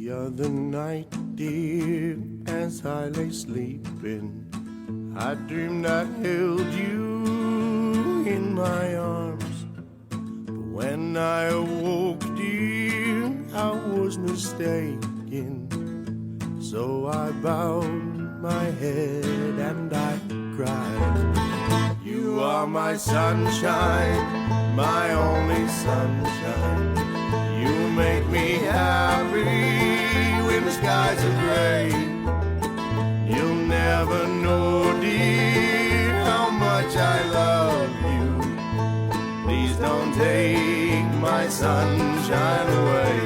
The other night, dear, as I lay sleeping, I dreamed I held you in my arms. But when I awoke, dear, I was mistaken. So I bowed my head and I cried. You are my sunshine, my only sunshine. You make me happy when the skies are gray. You'll never know, dear, how much I love you. Please don't take my sunshine away.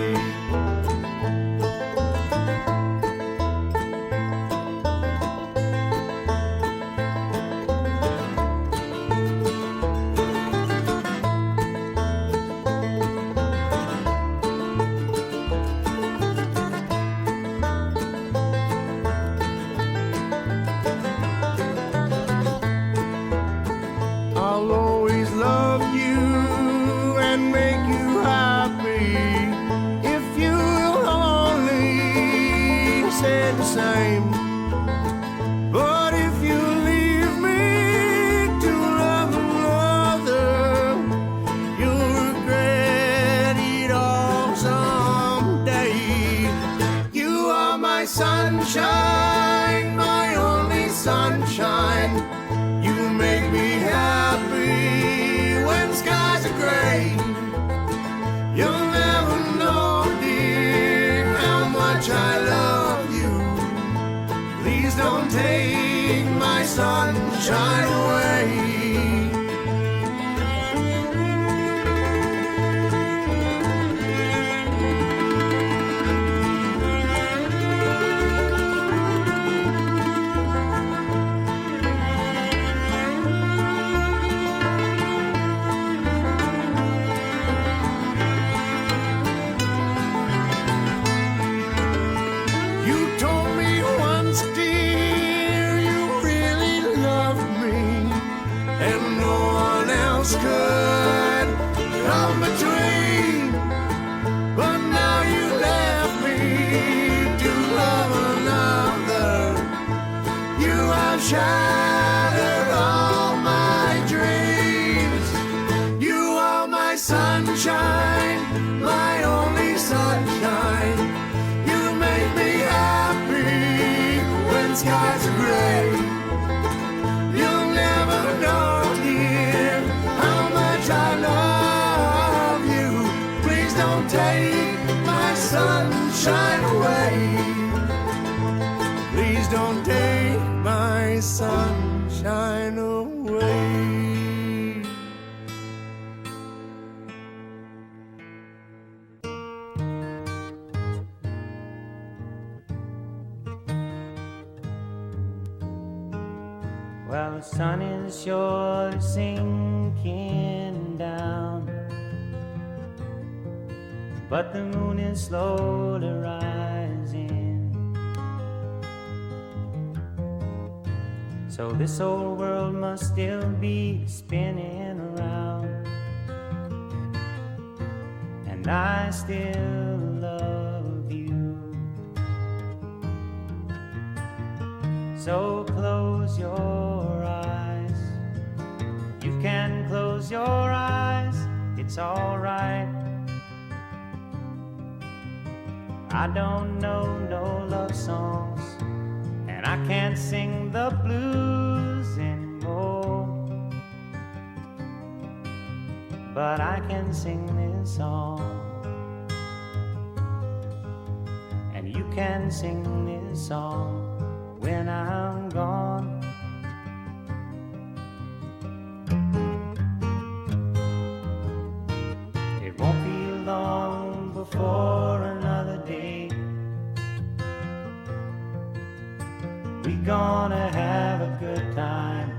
I'll always love you and make you happy if you'll only say the same. But if you leave me to love another, you'll regret it all someday. You are my sunshine, my only sunshine. You make me happy when skies are gray. You'll never know, dear, how much I love you. Please don't take my sunshine away. Could come between, but now you left me to love another. You have shattered all my dreams. You are my sunshine, my only sunshine. You make me happy when skies are gray. You'll never know, dear, how much I love you. Please don't take my sunshine away. Please don't take my sunshine away. Well, the sun is surely sinking down, but the moon is slowly rising. So this old world must still be spinning around, and I still love you. So close your eyes. You can close your eyes, it's alright. I don't know no love songs, and I can't sing the blues anymore, but I can sing this song, and you can sing this song when I'm gone. It won't be long before another day. We're gonna have a good time,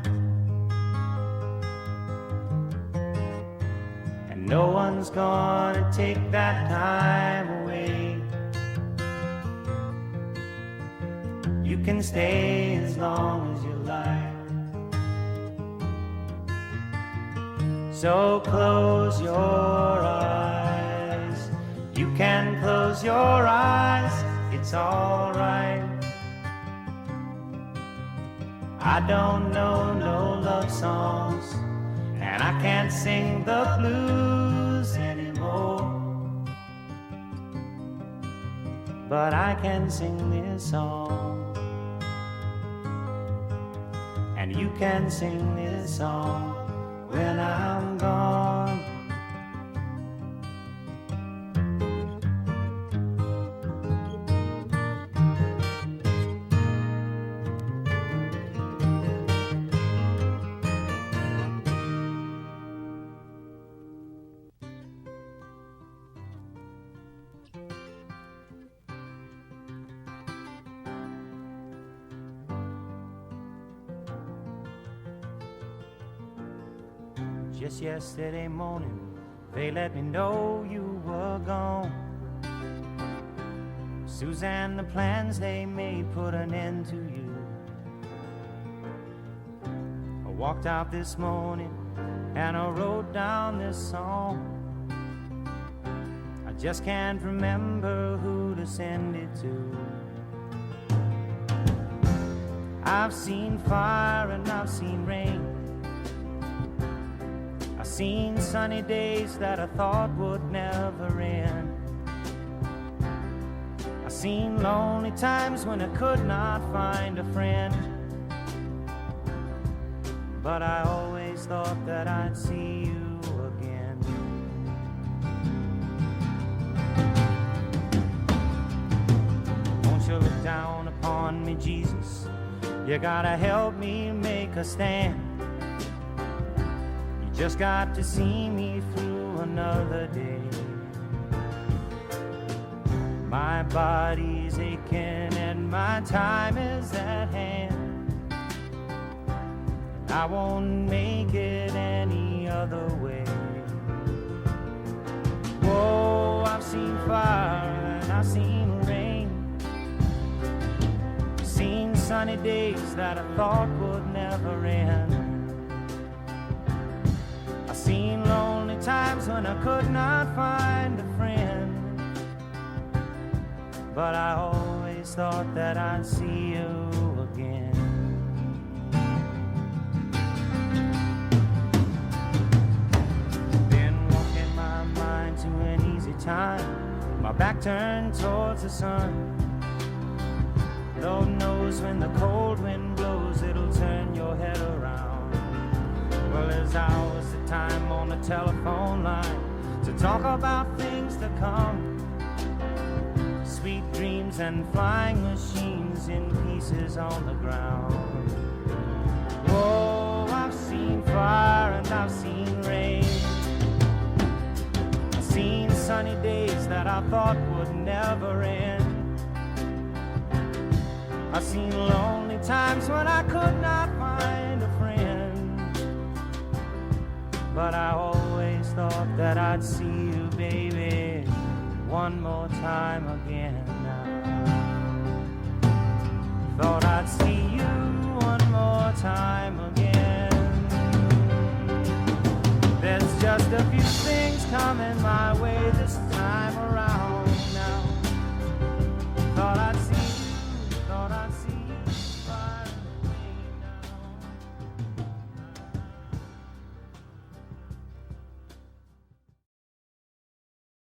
and no one's gonna take that time away. You can stay as long as you like. So close your eyes. You can close your eyes. it's alright. I don't know no love songs, and I can't sing the blues anymore, but I can sing this song, and you can sing this song when I'm gone. Just yesterday morning, they let me know you were gone. Suzanne, the plans they made put an end to you. I walked out this morning and I wrote down this song. I just can't remember who to send it to. I've seen fire and I've seen rain. I've seen sunny days that I thought would never end. I've seen lonely times when I could not find a friend, but I always thought that I'd see you again. Won't you look down upon me, Jesus? You gotta help me make a stand. Just got to see me through another day. My body's aching and my time is at hand. I won't make it any other way. Whoa, I've seen fire and I've seen rain. Seen sunny days that I thought would never end. Seen lonely times when I could not find a friend, but I always thought that I'd see you again. Been walking my mind to an easy time, my back turned towards the sun. Lord knows when the cold wind blows, it'll turn your head around. Well, there's hours of time on the telephone line to talk about things to come. Sweet dreams and flying machines in pieces on the ground. Whoa, I've seen fire and I've seen rain. I've seen sunny days that I thought would never end. I've seen lonely times when I could not find a friend, but I always thought that I'd see you, baby, one more time again now. Thought I'd see you one more time again. There's just a few things coming my way this time around now. Thought I'd see